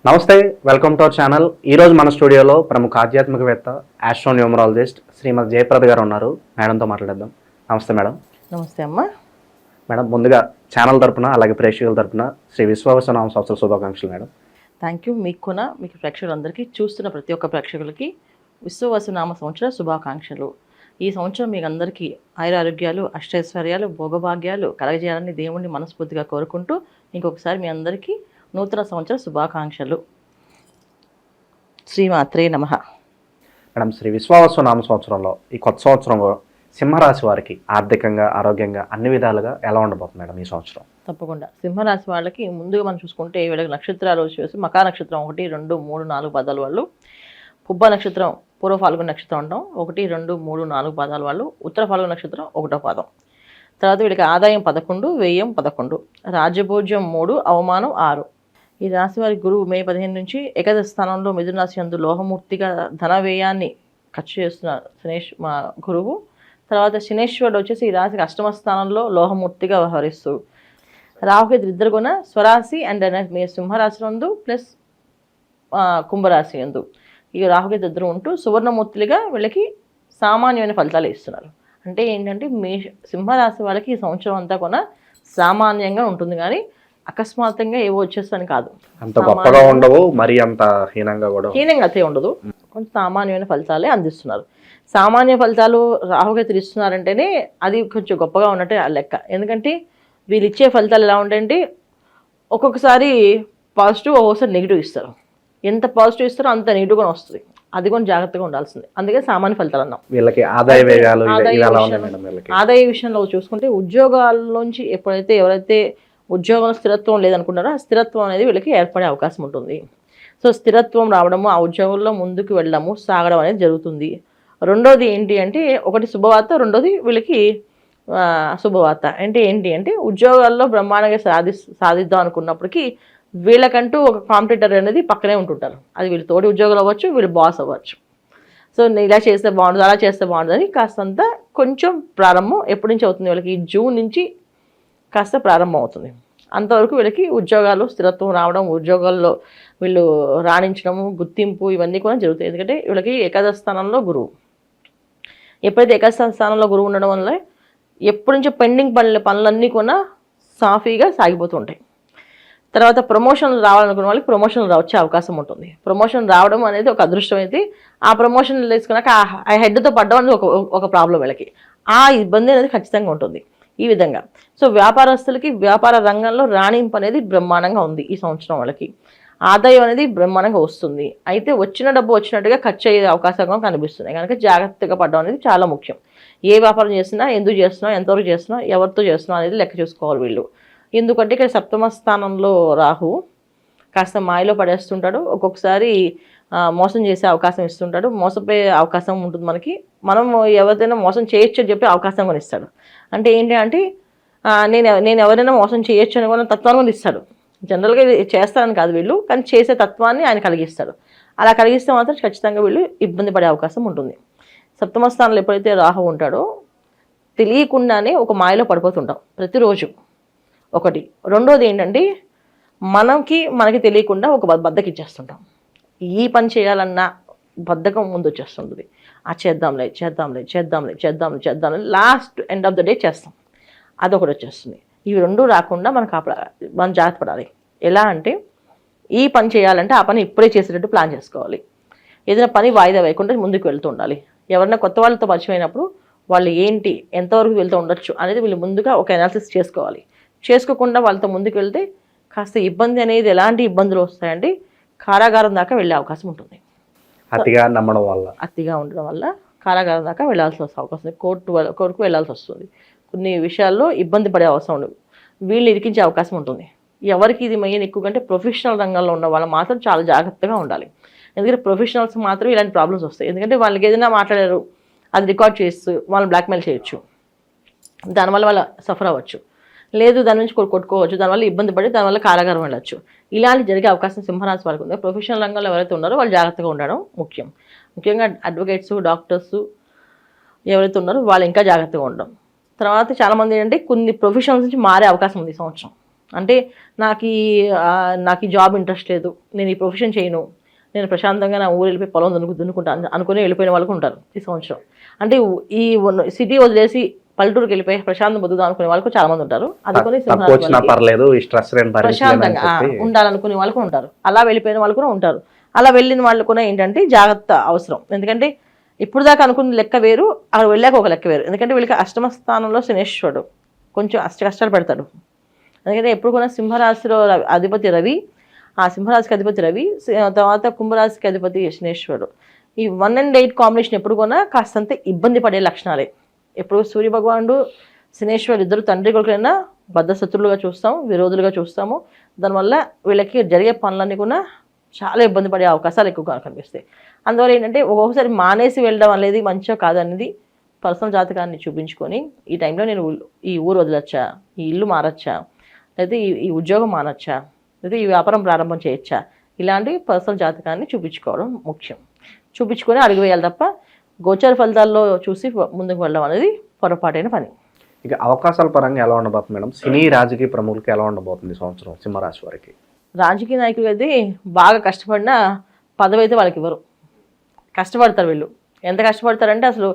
నమస్తే, welcome to our channel. ఈరోజు మన స్టూడియోలో ప్రముఖ ఆధ్యాత్మికవేత్త ఆస్ట్రోన్యూమరాలజిస్ట్ శ్రీమతి జయప్రద గారు ఉన్నారు. మేడంతో మాట్లాడేద్దాం. నమస్తే మేడం. నమస్తే అమ్మా. మేడం, ముందుగా ఛానల్ తరపున అలాగే ప్రేక్షకుల తరపున శ్రీ విశ్వావసనామ సంవత్సర శుభాకాంక్షలు మేడం. Thank you. మీకు ప్రేక్షకులందరికీ, చూస్తున్న ప్రతి ఒక్క ప్రేక్షకులకి విశ్వవసనామ సంవత్సర శుభాకాంక్షలు. ఈ సంవత్సరం మీకు అందరికీ ఆయురారోగ్యాలు, అష్టైశ్వర్యాలు, భోగభాగ్యాలు కలగజేయాలని దేవుణ్ణి మనస్ఫూర్తిగా కోరుకుంటూ ఇంకొకసారి మీ అందరికీ నూతన సంవత్సర శుభాకాంక్షలు. శ్రీమాత్రే నమః. మేడం, శ్రీ విశ్వావసనామ సంవత్సరంలో ఈ కొత్త సంవత్సరంలో సింహరాశి వారికి ఆర్థికంగా, ఆరోగ్యంగా అన్ని విధాలుగా ఎలా ఉండబోతుంది మేడం ఈ సంవత్సరం? తప్పకుండా సింహరాశి వాళ్ళకి ముందుగా మనం చూసుకుంటే వీళ్ళకి నక్షత్రాలు వచ్చేసి మకా నక్షత్రం 1, 2, 3, 4 పాదాల వాళ్ళు, పుబ్బ నక్షత్రం పూర్వ ఫాల్గుణ నక్షత్రం అంటాం 1, 2, 3, 4 పాదాల వాళ్ళు, ఉత్తర ఫాల్గుణ నక్షత్రం 1వ పాదం. తర్వాత వీళ్ళకి ఆదాయం 11, వ్యయం 11, రాజ్యభోజ్యం 3, అవమానం 6. ఈ రాశి వారి గురువు మే 15 నుంచి ఏకాదశ స్థానంలో మిథున రాశి యందు లోహమూర్తిగా ధన వ్యయాన్ని ఖర్చు చేస్తున్న మా గురువు. తర్వాత శనేశ్వరుడు వచ్చేసి ఈ రాశికి అష్టమ స్థానంలో లోహమూర్తిగా వ్యవహరిస్తూ, రాహుకేతు ఇద్దరు కూడా స్వరాశి అండ్ మీ సింహరాశి నందు ప్లస్ కుంభరాశి యందు ఈ రాహుకేతు ఇద్దరు ఉంటూ సువర్ణమూర్తులుగా వీళ్ళకి సామాన్యమైన ఫలితాలు ఇస్తున్నారు. అంటే ఏంటంటే సింహరాశి వాళ్ళకి ఈ సంవత్సరం అంతా కూడా సామాన్యంగా ఉంటుంది, కానీ అకస్మాత్తుగా ఏవో వచ్చేస్తాను కాదు. అంత గొప్పగా ఉండవు, మరి అంత హీనంగా అయితే ఉండదు. కొంచెం సామాన్యమైన ఫలితాలే అందిస్తున్నారు. సామాన్య ఫలితాలు రాహుకేతులు ఇస్తున్నారంటేనే అది కొంచెం గొప్పగా ఉన్నట్టే లెక్క. ఎందుకంటే వీళ్ళు ఇచ్చే ఫలితాలు ఎలా ఉంటాయంటే ఒక్కొక్కసారి పాజిటివ్, ఒక్కొక్కసారి నెగిటివ్ ఇస్తారు. ఎంత పాజిటివ్ ఇస్తారో అంత నెగిటివ్గా వస్తుంది. అది కూడా జాగ్రత్తగా ఉండాల్సింది. అందుకే సామాన్య ఫలితాలు అన్నాం. వీళ్ళకి ఆదాయ విషయంలో చూసుకుంటే ఉద్యోగాల్లోంచి ఎవరైతే ఉద్యోగంలో స్థిరత్వం లేదనుకుంటారో ఆ స్థిరత్వం అనేది వీళ్ళకి ఏర్పడే అవకాశం ఉంటుంది. సో స్థిరత్వం రావడము, ఆ ఉద్యోగంలో ముందుకు వెళ్ళడము, సాగడం అనేది జరుగుతుంది. రెండోది ఏంటి అంటే, ఒకటి శుభవార్త, రెండోది వీళ్ళకి శుభవార్త. అంటే ఏంటి అంటే ఉద్యోగాల్లో బ్రహ్మాండంగా సాధిద్దాం అనుకున్నప్పటికీ వీళ్ళకంటూ ఒక కాంపిటీటర్ అనేది పక్కనే ఉంటుంటారు. అది వీళ్ళు తోటి ఉద్యోగాలు అవ్వచ్చు, వీళ్ళు బాస్ అవ్వచ్చు. సో నేను ఇలా చేస్తే బాగుంటుంది, అలా చేస్తే బాగుంటుంది అని కాస్తంత కొంచెం ప్రారంభం ఎప్పటి నుంచి అవుతుంది, వీళ్ళకి జూన్ నుంచి కాస్త ప్రారంభం అవుతుంది. అంతవరకు వీళ్ళకి ఉద్యోగాలు స్థిరత్వం రావడం, ఉద్యోగాల్లో వీళ్ళు రాణించడము, గుర్తింపు ఇవన్నీ కూడా జరుగుతాయి. ఎందుకంటే వీళ్ళకి ఏకాదశ స్థానంలో గురువు. ఎప్పుడైతే ఏకాదశ స్థానంలో గురువు ఉండడం వల్ల ఎప్పటి నుంచో పెండింగ్ పనులన్నీ కూడా సాఫీగా సాగిపోతూ ఉంటాయి. తర్వాత ప్రమోషన్లు రావాలనుకున్న వాళ్ళకి ప్రమోషన్లు వచ్చే అవకాశం ఉంటుంది. ప్రమోషన్ రావడం అనేది ఒక అదృష్టం అయితే, ఆ ప్రమోషన్ తీసుకున్నాక ఆ హెడ్తో పడ్డం అనేది ఒక ప్రాబ్లం వీళ్ళకి. ఆ ఇబ్బంది అనేది ఖచ్చితంగా ఉంటుంది. ఈ విధంగా సో వ్యాపారస్తులకి వ్యాపార రంగంలో రాణింపు అనేది బ్రహ్మాండంగా ఉంది ఈ సంవత్సరం. వాళ్ళకి ఆదాయం అనేది బ్రహ్మాండంగా వస్తుంది. అయితే వచ్చిన డబ్బు వచ్చినట్టుగా ఖర్చు అయ్యే అవకాశంగా కనిపిస్తుంది. కనుక జాగ్రత్తగా పడడం అనేది చాలా ముఖ్యం. ఏ వ్యాపారం చేసినా, ఎందుకు చేస్తున్నాం, ఎంతవరకు చేస్తున్నాం, ఎవరితో చేస్తున్నాం అనేది లెక్క చూసుకోవాలి వీళ్ళు. ఎందుకంటే ఇక్కడ సప్తమ స్థానంలో రాహు కాస్త మాయలో పడేస్తుంటాడు. ఒక్కొక్కసారి మోసం చేసే అవకాశం ఇస్తుంటాడు, మోసపోయే అవకాశం ఉంటుంది మనకి. మనం ఎవరిదైనా మోసం చేయొచ్చు అని చెప్పి అవకాశం కూడా ఇస్తాడు. అంటే ఏంటి అంటే నేను ఎవరైనా మోసం చేయొచ్చు అని కూడా తత్వాన్ని కూడా ఇస్తాడు. జనరల్గా చేస్తారని కాదు వీళ్ళు, కానీ చేసే తత్వాన్ని ఆయన కలిగిస్తాడు. అలా కలిగిస్తే మాత్రం ఖచ్చితంగా వీళ్ళు ఇబ్బంది పడే అవకాశం ఉంటుంది. సప్తమ స్థానంలో ఎప్పుడైతే రాహు ఉంటాడో తెలియకుండానే ఒక మాయలో పడిపోతుంటాం ప్రతిరోజు. ఒకటి. రెండోది ఏంటంటే మనకి తెలియకుండా ఒక బద్ధకిచ్చేస్తుంటాం. ఈ పని చేయాలన్నా బద్ధకం ముందు వచ్చేస్తుంటుంది. చేద్దాంలే last end of the day చేస్తాం, అదొకటి వచ్చేస్తుంది. ఇవి రెండు రాకుండా మనం జాగ్రత్త పడాలి. ఎలా అంటే ఈ పని చేయాలంటే ఆ పని ఇప్పుడే చేసేటట్టు ప్లాన్ చేసుకోవాలి. ఏదైనా పని వాయిదా వేయకుండా ముందుకు వెళ్తూ ఉండాలి. ఎవరైనా కొత్త వాళ్ళతో పరిచయం అయినప్పుడు వాళ్ళు ఏంటి, ఎంతవరకు వెళ్తూ ఉండొచ్చు అనేది వీళ్ళు ముందుగా ఒక అనాలిసిస్ చేసుకోవాలి. చేసుకోకుండా వాళ్ళతో ముందుకు వెళ్తే కాస్త ఇబ్బంది అనేది, ఎలాంటి ఇబ్బందులు వస్తాయంటే కారాగారం దాకా వెళ్ళే అవకాశం ఉంటుంది. అతిగా ఉండడం వల్ల కారాగారం దాకా వెళ్ళాల్సి వస్తే అవకాశం ఉంది. కోర్టుకు వెళ్ళాల్సి వస్తుంది. కొన్ని విషయాల్లో ఇబ్బంది పడే అవసరం ఉండదు, వీళ్ళు ఇరికించే అవకాశం ఉంటుంది. ఎవరికి ఇది మెయిన్ ఎక్కువ కంటే ప్రొఫెషనల్ రంగంలో ఉన్న వాళ్ళు మాత్రం చాలా జాగ్రత్తగా ఉండాలి. ఎందుకంటే ప్రొఫెషనల్స్ మాత్రం ఇలాంటి ప్రాబ్లమ్స్ వస్తాయి. ఎందుకంటే వాళ్ళకి ఏదైనా మాట్లాడారు, అది రికార్డ్ చేస్తూ వాళ్ళని బ్లాక్మెయిల్ చేయొచ్చు, దానివల్ల వాళ్ళ సఫర్ అవ్వచ్చు. లేదు దాని నుంచి కొట్టుకోవచ్చు, దానివల్ల ఇబ్బంది పడి దానివల్ల కారాగారం వెళ్ళచ్చు. ఇలాంటి జరిగే అవకాశం సింహరాశి వాళ్ళకి ఉంది. ప్రొఫెషనల్ రంగంలో ఎవరైతే ఉన్నారో వాళ్ళు జాగ్రత్తగా ఉండడం ముఖ్యంగా అడ్వకేట్స్, డాక్టర్స్ ఎవరైతే ఉన్నారో వాళ్ళు ఇంకా జాగ్రత్తగా ఉండడం. తర్వాత చాలామంది ఏంటంటే కొన్ని ప్రొఫెషనల్స్ నుంచి మారే అవకాశం ఉంది ఈ సంవత్సరం. అంటే నాకు ఈ జాబ్ ఇంట్రెస్ట్ లేదు, నేను ఈ ప్రొఫెషన్ చేయను, నేను ప్రశాంతంగా నా ఊరు వెళ్ళిపోయి పొలం దున్నుకుంటాను అనుకుని వెళ్ళిపోయిన వాళ్ళకు ఉంటారు ఈ సంవత్సరం. అంటే ఈ సిటీ వదిలేసి పల్లెటూరుకి వెళ్ళిపోయి ప్రశాంతం బతుకుదాం అనుకునే వాళ్ళకు చాలా మంది ఉంటారు. అందుకని ప్రశాంతంగా ఉండాలనుకునే వాళ్ళకు ఉంటారు, అలా వెళ్ళిపోయిన వాళ్ళు కూడా ఉంటారు. అలా వెళ్ళిన వాళ్ళు కూడా ఏంటంటే జాగ్రత్త అవసరం. ఎందుకంటే ఇప్పుడు దాకా అనుకున్న లెక్క వేరు, అక్కడ వెళ్ళాక ఒక లెక్క వేరు. ఎందుకంటే వీళ్ళకి అష్టమ స్థానంలో శనేశ్వరుడు కొంచెం కష్టాలు పెడతాడు. ఎందుకంటే ఎప్పుడు కూడా సింహరాశిలో అధిపతి రవి, ఆ సింహరాశికి అధిపతి రవి, తర్వాత కుంభరాశికి అధిపతి శనేశ్వరుడు. ఈ 1 and 8 కాంబినేషన్ ఎప్పుడు కూడా కాస్తంత ఇబ్బంది పడే లక్షణాలే. ఎప్పుడు సూర్య భగవానుడు శనేశ్వరుడు ఇద్దరు తండ్రి కొడుకులైనా బద్ధశత్రులుగా చూస్తాము, విరోధులుగా చూస్తాము. దానివల్ల వీళ్ళకి జరిగే పనులన్నీ కూడా చాలా ఇబ్బంది పడే అవకాశాలు ఎక్కువగా కనిపిస్తాయి. అందువల్ల ఏంటంటే ఒక్కొక్కసారి మానేసి వెళ్ళడం అనేది మంచిగా కాదనేది పర్సనల్ జాతకాన్ని చూపించుకొని ఈ టైంలో నేను ఈ ఊరు వదలొచ్చా, ఈ ఇల్లు మారచ్చా, లేదా ఈ ఉద్యోగం మానచ్చా, లేదా ఈ వ్యాపారం ప్రారంభం చేయొచ్చా, ఇలాంటి పర్సనల్ జాతకాన్ని చూపించుకోవడం ముఖ్యం. చూపించుకొని అడుగు వేయాలి తప్ప గోచర ఫలితాల్లో చూసి ముందుకు వెళ్ళడం అనేది పొరపాటైన పని. ఇక అవకాశాల పరంగా ఎలా ఉండబోతుంది మేడం? సినీ రాజకీయ ప్రముఖులకి ఎలా ఉండబోతుంది సంవత్సరం సింహరాశి వారికి? రాజకీయ నాయకులు అయితే బాగా కష్టపడినా పదవి అయితే వాళ్ళకి ఇవ్వరు. కష్టపడతారు వీళ్ళు. ఎంత కష్టపడతారంటే అసలు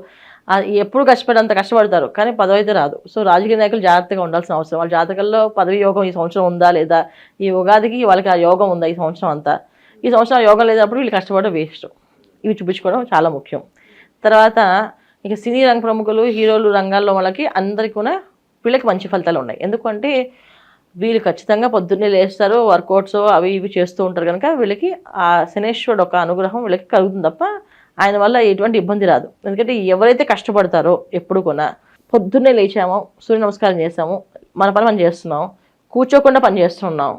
ఎప్పుడు కష్టపడంత కష్టపడతారు, కానీ పదవి అయితే రాదు. సో రాజకీయ నాయకులు జాగ్రత్తగా ఉండాల్సిన అవసరం. వాళ్ళ జాతకంలో పదవి యోగం ఈ సంవత్సరం ఉందా లేదా, ఈ ఉగాదికి వాళ్ళకి ఆ యోగం ఉందా ఈ సంవత్సరం అంతా, ఈ సంవత్సరం యోగం లేనప్పుడు వీళ్ళు కష్టపడడం వేస్ట్. ఇవి చూపించుకోవడం చాలా ముఖ్యం. తర్వాత ఇక సినీ రంగ ప్రముఖులు, హీరోలు రంగాల్లో వాళ్ళకి అందరికీ కూడా వీళ్ళకి మంచి ఫలితాలు ఉన్నాయి. ఎందుకంటే వీళ్ళు ఖచ్చితంగా పొద్దున్నే లేస్తారు, వర్కౌట్స్ అవి ఇవి చేస్తూ ఉంటారు కనుక వీళ్ళకి ఆ శనేశ్వరుడు ఒక అనుగ్రహం వీళ్ళకి కలుగుతుంది తప్ప ఆయన వల్ల ఎటువంటి ఇబ్బంది రాదు. ఎందుకంటే ఎవరైతే కష్టపడతారో ఎప్పుడు కూడా పొద్దున్నే లేచామో, సూర్య నమస్కారం చేసాము, మన పని మనం చేస్తున్నాం, కూర్చోకుండా పని చేస్తున్నాం,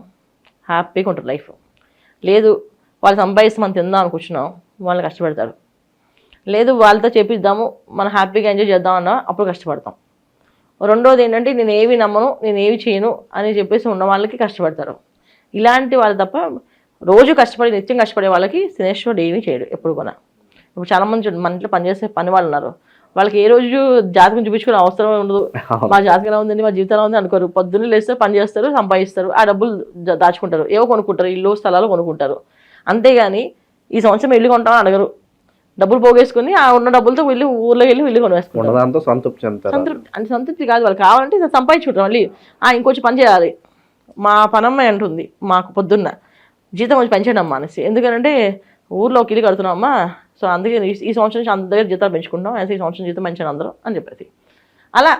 హ్యాపీగా ఉంటుంది లైఫ్. లేదు వాళ్ళు సంపాదిస్తే మనం తిందాం అని కూర్చున్నాం, వాళ్ళని కష్టపడతారు. లేదు వాళ్ళతో చేపిద్దాము, మనం హ్యాపీగా ఎంజాయ్ చేద్దాం అన్నా అప్పుడు కష్టపడతాం. రెండోది ఏంటంటే నేను ఏవి నమ్మను, నేను ఏవి చేయను అని చెప్పేసి ఉన్న వాళ్ళకి కష్టపడతారు. ఇలాంటి వాళ్ళు తప్ప రోజు కష్టపడి నిత్యం కష్టపడే వాళ్ళకి శనేశ్వరుడు ఏమీ చేయడు ఎప్పుడు కూడా. ఇప్పుడు చాలామంది మన ఇంట్లో పనిచేసే పని వాళ్ళు ఉన్నారు, వాళ్ళకి ఏ రోజు జాతకం చూపించుకునే అవసరం ఉండదు. మా జాతకం ఎలా ఉందండి, మా జీవితం ఎలా ఉంది అనుకోరు. పొద్దున్నే లేస్తారు, పని చేస్తారు, సంపాదిస్తారు, ఆ డబ్బులు దాచుకుంటారు, ఏవో కొనుక్కుంటారు, ఇల్లు స్థలాలు కొనుక్కుంటారు. అంతేగాని ఈ సంవత్సరం ఇల్లు కొంటామని అడగరు. డబ్బులు పోగేసుకుని ఆ ఉన్న డబ్బులతో వెళ్ళి ఊర్లో వెళ్ళి ఇల్లు కొనేసుకుంటారు. సంతృప్తి కాదు, వాళ్ళు కావాలంటే సంపాదించుకుంటారు. మళ్ళీ ఇంకొంచెం పని చేయాలి. మా పనమ్మాయి అంటుంది మాకు పొద్దున్న జీతం వచ్చి పెంచండి అమ్మా అనేసి. ఎందుకంటే ఊర్లో ఒక ఇల్లు కడుతున్నామమ్మా, సో అందుకే ఈ సంవత్సరం నుంచి అందరి దగ్గర జీతాలు పెంచుకుంటాం అనేసి ఈ సంవత్సరం జీతం పెంచండి అందరూ అని చెప్పేసి అలా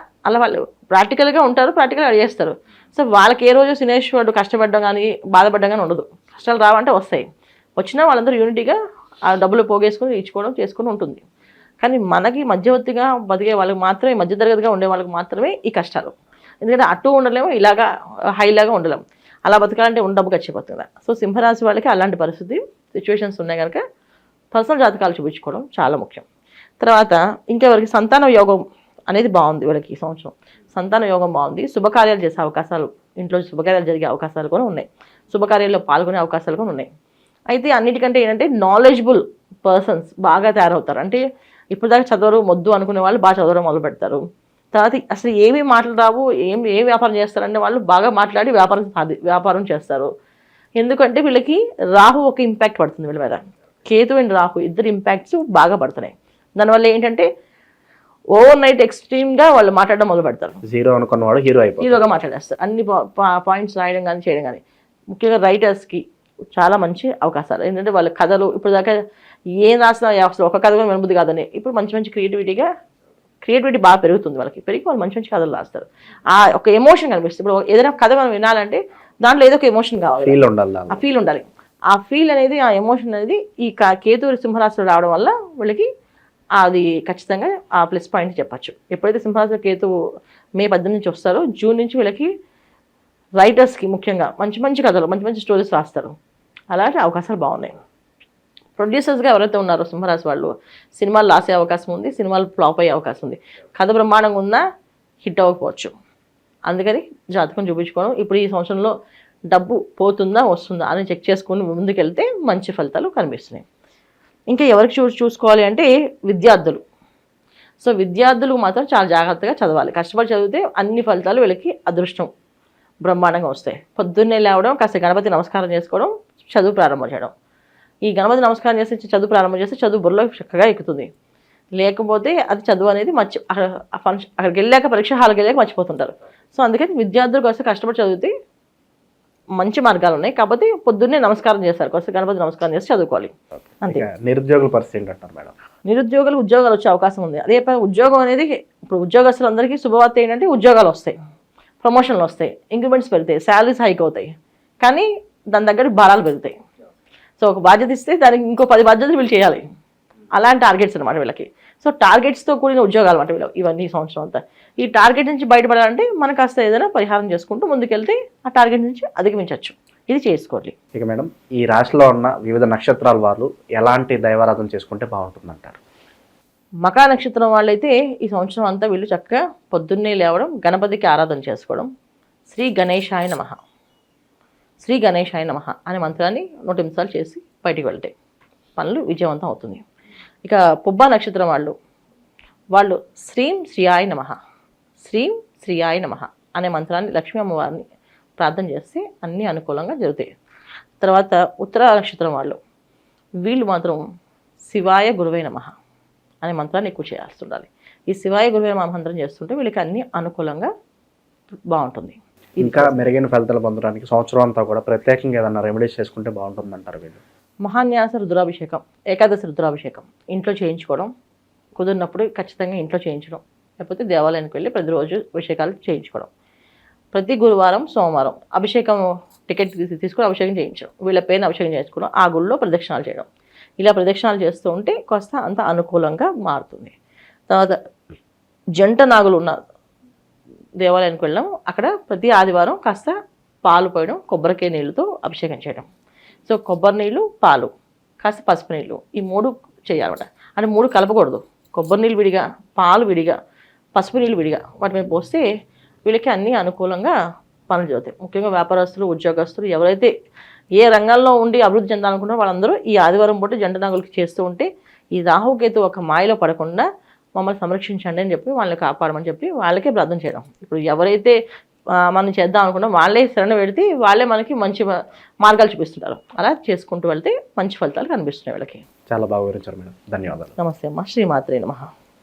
వాళ్ళు ప్రాక్టికల్గా ఉంటారు, ప్రాక్టికల్గా చేస్తారు. సో వాళ్ళకి ఏ రోజు శనేశ్వరుడు కష్టపడడం కానీ బాధపడడం కానీ ఉండదు. కష్టాలు రావంటే వస్తాయి, వచ్చినా వాళ్ళందరూ యూనిటీగా ఆ డబ్బులు పోగేసుకొని ఇచ్చుకోవడం చేసుకుని ఉంటుంది. కానీ మనకి మధ్యవర్తిగా బతికే వాళ్ళకి మాత్రమే, మధ్యతరగతిగా ఉండే వాళ్ళకి మాత్రమే ఈ కష్టాలు. ఎందుకంటే అటు ఉండలేము, ఇలాగా హైలాగా ఉండలేము. అలా బతకాలంటే ఉన్న డబ్బు ఖర్చిపోతుంది. సో సింహరాశి వాళ్ళకి అలాంటి పరిస్థితి సిచ్యువేషన్స్ ఉన్నాయి కనుక పర్సనల్ జాతకాలు చూపించుకోవడం చాలా ముఖ్యం. తర్వాత ఇంకెవరికి సంతాన యోగం అనేది బాగుంది. వీళ్ళకి ఈ సంవత్సరం సంతాన యోగం బాగుంది. శుభకార్యాలు చేసే అవకాశాలు, ఇంట్లో శుభకార్యాలు జరిగే అవకాశాలు కూడా ఉన్నాయి, శుభకార్యాల్లో పాల్గొనే అవకాశాలు కూడా ఉన్నాయి. అయితే అన్నిటికంటే ఏంటంటే నాలెడ్జబుల్ పర్సన్స్ బాగా తయారవుతారు. అంటే ఇప్పుడు దాకా చదవరు మొద్దు అనుకునే వాళ్ళు బాగా చదవడం మొదలు పెడతారు. తర్వాత అసలు ఏమీ మాటలు రావు, ఏం వ్యాపారం చేస్తారంటే వాళ్ళు బాగా మాట్లాడి వ్యాపారం చేస్తారు. ఎందుకంటే వీళ్ళకి రాహు ఒక ఇంపాక్ట్ పడుతుంది వీళ్ళ మీద. కేతు అండ్ రాహు ఇద్దరు ఇంపాక్ట్స్ బాగా పడుతున్నాయి. దానివల్ల ఏంటంటే ఓవర్ నైట్ ఎక్స్ట్రీమ్గా వాళ్ళు మాట్లాడడం మొదలు పెడతారు. జీరో అనుకున్నవాడు హీరోగా మాట్లాడేస్తారు. అన్ని పాయింట్స్ రాయడం కానీ చేయడం కానీ. ముఖ్యంగా రైటర్స్కి చాలా మంచి అవకాశాలు. ఏంటంటే వాళ్ళ కథలు ఇప్పుడు దాకా ఏం రాసినా అసలు ఒక కథ కూడా వినబుద్ధి కాదని ఇప్పుడు మంచి క్రియేటివిటీ బాగా పెరుగుతుంది వాళ్ళకి. పెరిగి వాళ్ళు మంచి కథలు రాస్తారు. ఆ ఒక ఎమోషన్ కనిపిస్తుంది. ఇప్పుడు ఏదైనా కథ మనం వినాలంటే దాంట్లో ఏదో ఒక ఎమోషన్ కావాలి, ఆ ఫీల్ ఉండాలి. ఆ ఫీల్ అనేది, ఆ ఎమోషన్ అనేది ఈ కేతు సింహరాశిలో రావడం వల్ల వీళ్ళకి అది ఖచ్చితంగా ఆ ప్లస్ పాయింట్ చెప్పచ్చు. ఎప్పుడైతే సింహరాశిలో కేతు మే 18 నుంచి వస్తారో జూన్ నుంచి వీళ్ళకి రైటర్స్కి ముఖ్యంగా మంచి కథలు, మంచి స్టోరీస్ రాస్తారు. అలాంటి అవకాశాలు బాగున్నాయి. ప్రొడ్యూసర్స్గా ఎవరైతే ఉన్నారో సింహరాశి వాళ్ళు సినిమాలు రాసే అవకాశం ఉంది, సినిమాలు ఫ్లాప్ అయ్యే అవకాశం ఉంది. కథ బ్రహ్మాండంగా ఉన్నా హిట్ అవ్వకపోవచ్చు. అందుకని జాతకం చూపించుకోవడం. ఇప్పుడు ఈ సంవత్సరంలో డబ్బు పోతుందా వస్తుందా అని చెక్ చేసుకుని ముందుకెళ్తే మంచి ఫలితాలు కనిపిస్తున్నాయి. ఇంకా ఎవరికి చూసుకోవాలి అంటే విద్యార్థులు. సో విద్యార్థులు మాత్రం చాలా జాగ్రత్తగా చదవాలి. కష్టపడి చదివితే అన్ని ఫలితాలు వీళ్ళకి అదృష్టం బ్రహ్మాండంగా వస్తాయి. పొద్దున్నే లేవడం, కాస్త గణపతి నమస్కారం చేసుకోవడం, చదువు ప్రారంభం చేయడం. ఈ గణపతి నమస్కారం చేసి చదువు ప్రారంభం చేస్తే చదువు బుర్రలో చక్కగా ఎక్కుతుంది. లేకపోతే అది చదువు అనేది అక్కడికి వెళ్ళాక పరీక్ష హాల్కి వెళ్ళాక మర్చిపోతుంటారు. సో అందుకని విద్యార్థులకు వస్తే కష్టపడి చదివితే మంచి మార్గాలు ఉన్నాయి. కాకపోతే పొద్దున్నే నమస్కారం చేస్తారు, కొంచెం గణపతి నమస్కారం చేసి చదువుకోవాలి అంతే. నిరుద్యోగుల పరిస్థితి ఏంటంటారు మేడం? నిరుద్యోగులు ఉద్యోగాలు వచ్చే అవకాశం ఉంది. అదే ఉద్యోగం అనేది ఇప్పుడు ఉద్యోగస్తులందరికీ శుభవార్త ఏంటంటే ఉద్యోగాలు వస్తాయి, ప్రమోషన్లు వస్తాయి, ఇంక్రిమెంట్స్ పెరుగుతాయి, శాలరీస్ హైక్ అవుతాయి. కానీ దాని దగ్గర భారాలు పెరుగుతాయి. సో ఒక బాధ్యత ఇస్తే దానికి ఇంకో 10 బాధ్యతలు వీళ్ళు చేయాలి. అలాంటి టార్గెట్స్ అనమాట వీళ్ళకి. సో టార్గెట్స్తో కూడిన ఉద్యోగాలు అనమాట వీళ్ళు ఇవన్నీ సంవత్సరం అంతా. ఈ టార్గెట్ నుంచి బయటపడాలంటే మనం కాస్త ఏదైనా పరిహారం చేసుకుంటూ ముందుకెళ్తే ఆ టార్గెట్ నుంచి అధిగమించవచ్చు. ఇది చేసుకోవాలి. ఇక మేడం, ఈ రాశిలో ఉన్న వివిధ నక్షత్రాల వాళ్ళు ఎలాంటి దైవారాధన చేసుకుంటే బాగుంటుందంటారు? మకా నక్షత్రం వాళ్ళైతే ఈ సంవత్సరం అంతా వీళ్ళు చక్కగా పొద్దున్నే లేవడం, గణపతికి ఆరాధన చేసుకోవడం, శ్రీ గణేశాయ నమః, శ్రీ గణేశాయ నమః అనే మంత్రాన్ని 108 సార్లు చేసి బయటికి వెళ్తాయి, పనులు విజయవంతం అవుతుంది. ఇక పుబ్బా నక్షత్రం వాళ్ళు శ్రీం శ్రీయాయ నమః, శ్రీం శ్రీయాయ నమః అనే మంత్రాన్ని లక్ష్మీ అమ్మవారిని ప్రార్థన చేస్తే అన్నీ అనుకూలంగా జరుగుతాయి. తర్వాత ఉత్తర నక్షత్రం వీళ్ళు మాత్రం శివాయ గురువే నమః అనే మంత్రాన్ని ఎక్కువ చేస్తుండాలి. ఈ శివాయ గురువే నమః మంత్రం చేస్తుంటే వీళ్ళకి అన్నీ అనుకూలంగా బాగుంటుంది. ఇంకా మెరుగైన ఫలితాలు పొందడానికి సంవత్సరం అంతా కూడా ప్రత్యేకంగా ఏదైనా రెమెడీస్ చేసుకుంటే బాగుంటుందంటారు వీళ్ళు? మహాన్యాస రుద్రాభిషేకం, ఏకాదశి రుద్రాభిషేకం ఇంట్లో చేయించుకోవడం, కుదిరినప్పుడు ఖచ్చితంగా ఇంట్లో చేయించడం, లేకపోతే దేవాలయానికి వెళ్ళి ప్రతిరోజు అభిషేకాలు చేయించుకోవడం, ప్రతి గురువారం సోమవారం అభిషేకం టికెట్ తీసుకుని అభిషేకం చేయించడం, వీళ్ళ పేరుని అభిషేకం చేసుకోవడం, ఆ గుళ్ళో ప్రదక్షిణాలు చేయడం. ఇలా ప్రదక్షిణాలు చేస్తూ ఉంటే కాస్త అంత అనుకూలంగా మారుతుంది. తర్వాత జంట నాగులు ఉన్న దేవాలయానికి వెళ్ళడం, అక్కడ ప్రతి ఆదివారం కాస్త పాలు పోయడం, కొబ్బరికాయ నీళ్ళతో అభిషేకం చేయడం. సో కొబ్బరి నీళ్ళు, పాలు, కాస్త పసుపు నీళ్ళు, ఈ 3 చేయాలన్నమాట. అంటే 3 కలపకూడదు. కొబ్బరి నీళ్ళు విడిగా, పాలు విడిగా, పసుపు నీళ్ళు విడిగా వాటి మీద పోస్తే వీళ్ళకి అన్నీ అనుకూలంగా పనులు జరుగుతాయి. ముఖ్యంగా వ్యాపారస్తులు, ఉద్యోగస్తులు ఎవరైతే ఏ రంగంలో ఉండి అభివృద్ధి చెందాలనుకుంటారో వాళ్ళందరూ ఈ ఆదివారం పూట జంట నాగులకి చేస్తూ ఉంటే ఈ రాహుకేతు ఒక మాయలో పడకుండా మమ్మల్ని సంరక్షించండి అని చెప్పి వాళ్ళని కాపాడమని చెప్పి వాళ్ళకే ప్రార్థన చేయడం. ఇప్పుడు ఎవరైతే మనం చేద్దాం అనుకున్నాం వాళ్ళే శరణ పెడితే వాళ్ళే మనకి మంచి మార్గాలు చూపిస్తుంటారు. అలా చేసుకుంటూ వెళ్తే మంచి ఫలితాలు కనిపిస్తున్నాయి వీళ్ళకి. చాలా బాగా వివరించారు మేడం, ధన్యవాదాలు. నమస్తే అమ్మ, శ్రీమాత్రే నమః.